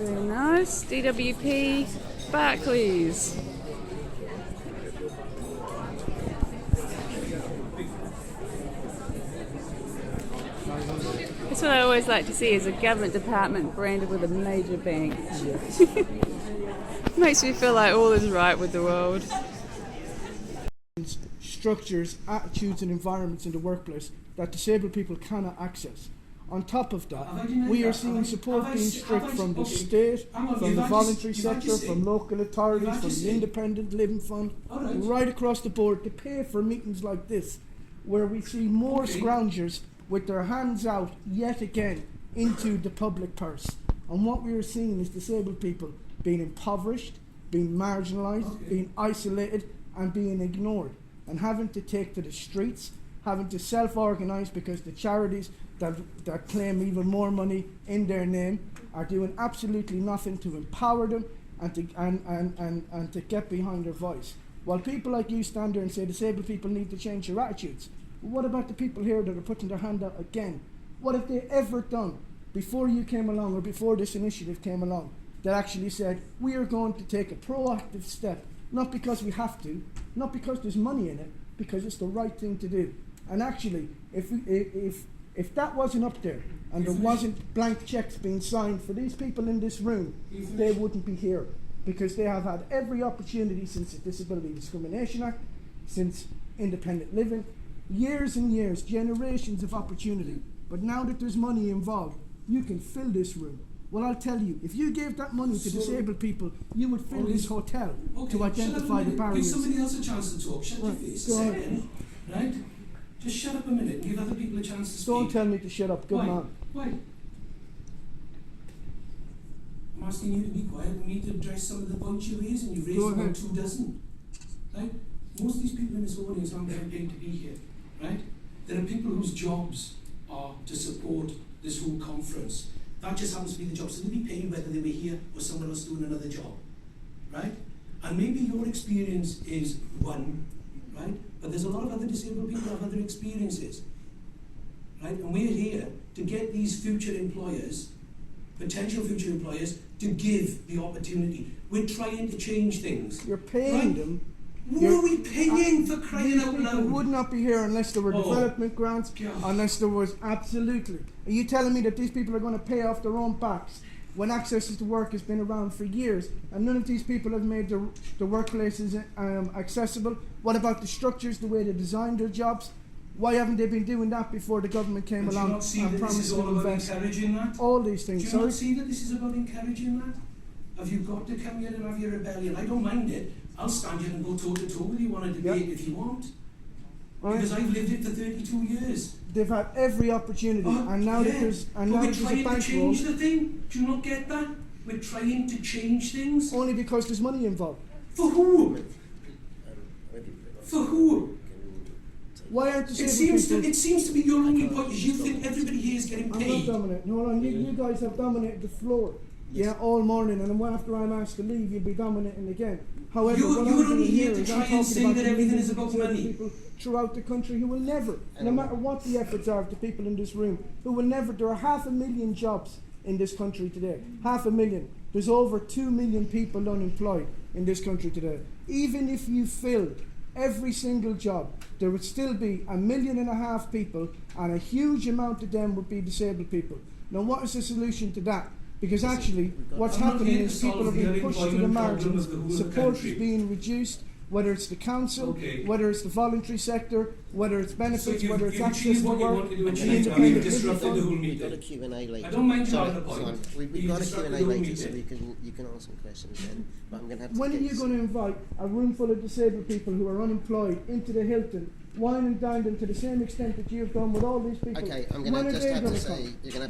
Very nice. DWP Barclays. That's what I always like to see, is a government department branded with a major bank. Makes me feel like all is right with the world. Structures, attitudes and environments in the workplace that disabled people cannot access. On top of that, we are seeing support being stripped from the state, from the voluntary sector, from local authorities, from the Independent Living Fund, right across the board to pay for meetings like this, where we see more scroungers with their hands out yet again into the public purse. And what we are seeing is disabled people being impoverished, being marginalised, being isolated and being ignored, and having to take to the streets, having to self-organise because the charities that claim even more money in their name are doing absolutely nothing to empower them and to get behind their voice. While people like you stand there and say disabled people need to change their attitudes, what about the people here that are putting their hand out again? What have they ever done before you came along or before this initiative came along that actually said we are going to take a proactive step, not because we have to, not because there's money in it, because it's the right thing to do? And actually, if that wasn't up there and there wasn't blank checks being signed for these people in this room, they wouldn't be here, because they have had every opportunity since the Disability Discrimination Act, since independent living, years and years, generations of opportunity. But now that there's money involved, you can fill this room. Well, I'll tell you, if you gave that money to disabled people, you would fill this hotel to identify the barriers. Give somebody else a chance to talk. Shut your face a second. Right? Just shut up a minute and give other people a chance to speak. Don't tell me to shut up, good man. Why? I'm asking you to be quiet and me to address some of the points you raised, and you've raised about 2 dozen. Right? Most of these people in this audience aren't getting paid to be here. Right? There are people whose jobs are to support this whole conference. That just happens to be the job. So they'll be paid whether they were here or someone else doing another job. Right? And maybe your experience is one, right? But there's a lot of other disabled people who have other experiences. Right? And we're here to get these future employers, potential future employers, to give the opportunity. We're trying to change things. You're paying them. What are we paying for crying out loud? People would not be here unless there were development grants, unless there was absolutely. Are you telling me that these people are going to pay off their own backs when access to work has been around for years and none of these people have made the workplaces accessible? What about the structures, the way they designed their jobs? Why haven't they been doing that before the government came along and promised to invest? All these things. Do you not see that this is about encouraging that? Have you got to come here and have your rebellion? I don't mind it. I'll stand here and go toe to toe with you on a debate if you want. Because I've lived it for 32 years. They've had every opportunity, and now that there's a bankroll. We're trying to change the thing. Do you not get that? We're trying to change things. Only because there's money involved. For who? For who? Why aren't it seems to be your only point is you think everybody here is getting paid. I'm not dominating. Hold on, you guys have dominated the floor. Yeah, all morning, and after I'm asked to leave, you'll be dominating again. However, you're only here to try and say that everything is about money. People throughout the country who will never, no matter what the efforts are of the people in this room, who will never. There are 500,000 jobs in this country today. 500,000. There's over 2 million people unemployed in this country today. Even if you filled every single job, there would still be 1.5 million people, and a huge amount of them would be disabled people. Now, what is the solution to that? Because actually, what's happening is people are being pushed to the margins, support is being reduced, whether it's the council, whether it's the voluntary sector, whether it's benefits, whether it's access to work, the independent disrupted the whole We've got a Q&A later. I don't mind you having a point. We've got a Q&A later, so you can ask some questions then. But I'm going to have to. When are you going to invite a room full of disabled people who are unemployed into the Hilton, wine and dine them to the same extent that you've done with all these people? Okay, I'm going to just have to say, you're going to have to